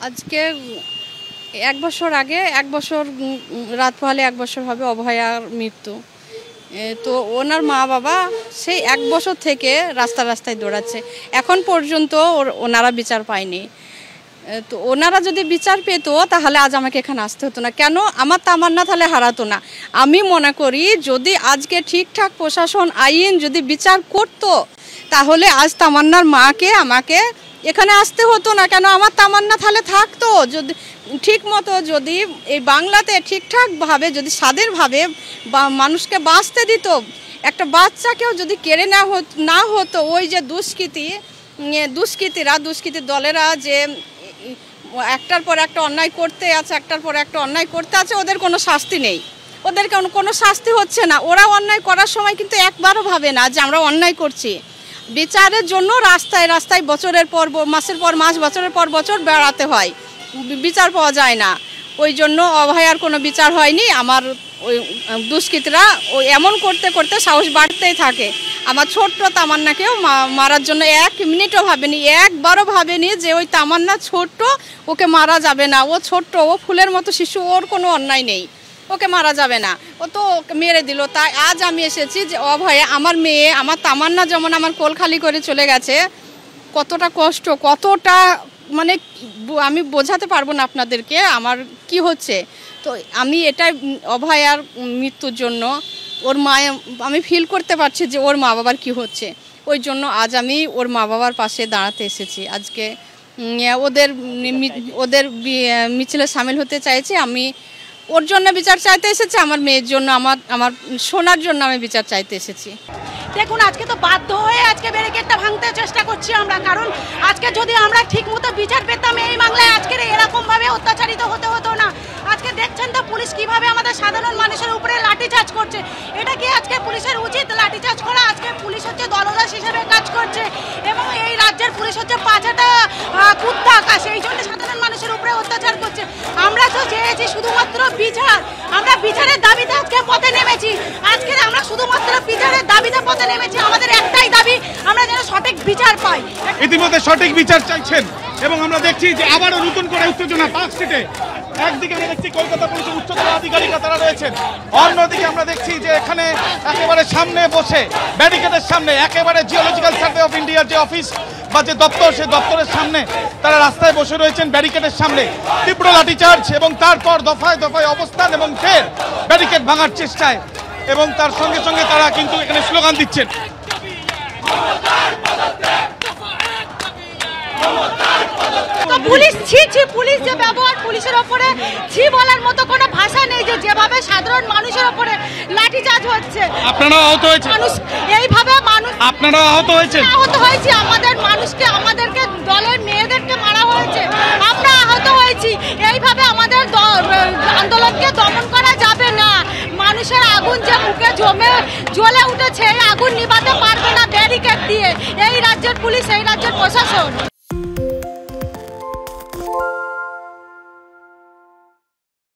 আজকে ১ বছর আগে ১ বছর রাত পোহালে ১ বছর হবে অভয়ার মৃত্যু। তো ওনার মা বাবা সেই ১ বছর থেকে রাস্তায় দৌড়াচ্ছে, এখন পর্যন্ত ওনারা বিচার পায়নি। তো ওনারা যদি বিচার পেত তাহলে আজ আমাকে এখানে আসতে হতো না, কেন আমার তামান্না তাহলে হারাতো না। আমি মনে করি যদি আজকে ঠিকঠাক প্রশাসন আইন যদি বিচার করত তাহলে আজ তামান্নার মাকে আমাকে এখানে আসতে হতো না, কেন আমার তামান্না তাহলে থাকতো। যদি ঠিক মতো যদি এই বাংলাতে ঠিকঠাকভাবে যদি স্বাধীনভাবে মানুষকে বাঁচতে দিত, একটা বাচ্চাকেও যদি কেড়ে না হতো, ওই যে দুষ্কৃতীর দলেরা যে একটার পর একটা অন্যায় করতে আছে, ওদের কোনো শাস্তি নেই, ওদের কোনো শাস্তি হচ্ছে না। ওরা অন্যায় করার সময় কিন্তু একবারও ভাবে না যে আমরা অন্যায় করছি। বিচারের জন্য রাস্তায় বছরের পর মাসের পর মাস, বছরের পর বছর বেড়াতে হয়, বিচার পাওয়া যায় না। ওই জন্য অভয়ার কোনো বিচার হয়নি। আমার ওই দুষ্কৃতীরা ওই এমন করতে সাহস বাড়তেই থাকে। আমার ছোট্ট তামান্নাকেও মারার জন্য ১ মিনিটও ভাবেনি, একবারও ভাবেনি যে ওই তামান্না ছোট্ট, ওকে মারা যাবে না, ও ছোট্ট, ও ফুলের মতো শিশু, ওর কোনো অন্যায় নেই, ওকে মারা যাবে না, ও তো মেরে দিল। তাই আজ আমি এসেছি যে অভয়ে আমার মেয়ে, আমার তামান্না যেমন আমার কোল খালি করে চলে গেছে, কতটা কষ্ট, কতটা মানে আমি বোঝাতে পারবো না আপনাদেরকে আমার কি হচ্ছে। তো আমি এটাই অভয়ার মৃত্যুর জন্য ওর আমি ফিল করতে পারছি যে ওর মা বাবার কি হচ্ছে। ওই জন্য আজ আমি ওর মা বাবার পাশে দাঁড়াতে এসেছি। আজকে ওদের মিছিলে সামিল হতে চাইছি। আমি ওর জন্য বিচার চাইতে এসেছি, আমার মেয়ের জন্য, আমার সোনার জন্য আমি বিচার চাইতে এসেছি। দেখুন, আজকে তো বাধ্য হয়ে আজকে ব্যারিকেডটা ভাঙতে চেষ্টা করছি আমরা, কারণ আজকে যদি আমরা ঠিকমতো বিচার পেতাম এই বাংলায় আজকের এরকমভাবে অত্যাচারিত হতে হতো না। আজকে দেখছেন তো পুলিশ কিভাবে আমাদের সাধারণ মানুষের উপরে লাঠিচার্জ করছে। এটা কি আজকে পুলিশের উচিত লাঠিচার্জ করা? আজকে পুলিশ হচ্ছে দলদাস হিসেবে কাজ করছে এবং এই রাজ্যের পুলিশ হচ্ছে পাছাটা কুত্তা আকাশ, এই জন্য সাধারণ মানুষের উপরে অত্যাচার করছে। আমরা তো চেয়েছি শুধুমাত্র বিচার, আমরা বিচারের দাবিতে আজকে পথে নেমেছি। আজকে আমরা শুধুমাত্র বিচারের দাবিতে পথে নেমেছি। আমাদের একটাই দাবি, আমরা যেন সঠিক বিচার পাই। ইতিমধ্যে সঠিক বিচার চাইছেন এবং আমরা দেখছি যে আবারও নতুন করে উত্তেজনা পার্ক স্ট্রিটে। একদিকে আমরা দেখছি কলকাতা পুলিশের উচ্চতর আধিকারিকরা তারা রয়েছেন, অন্যদিকে আমরা দেখছি যে এখানে একেবারে সামনে বসে ব্যারিকেডের সামনে একেবারে জিওলজিক্যাল সার্ভে অফ ইন্ডিয়ার যে অফিস বা যে দপ্তর, সেই দপ্তরের সামনে তারা রাস্তায় বসে রয়েছেন ব্যারিকেডের সামনে। তীব্র লাঠিচার্জ এবং তারপর দফায় অবস্থান এবং ফের ব্যারিকেড ভাঙার চেষ্টায় এবং তার সঙ্গে সঙ্গে তারা কিন্তু এখানে স্লোগান দিচ্ছেন। পুলিশ পুলিশ যে ব্যবহার, পুলিশের ওপরে ছি বলার মতো কোনো ভাষা নেই। যেভাবে সাধারণ মানুষের ওপরে লাঠিচার্জ হচ্ছে, আপনারাও আহত হয়েছেন, এইভাবে আপনারাও আহত হয়েছেন। আহত হয়েছি, আমাদের মানুষকে, আমাদেরকে দলের মেয়েদেরকে মারা হয়েছে, আমরা আহত হয়েছি। এইভাবে আমাদের আন্দোলনকে দমন করা যাবে না। মানুষের আগুন যে মুখে জ্বলে উঠেছে, এই আগুন নিভাতে পারবে না ব্যারিকেড দিয়ে এই রাজ্যের পুলিশ, এই রাজ্যের প্রশাসন।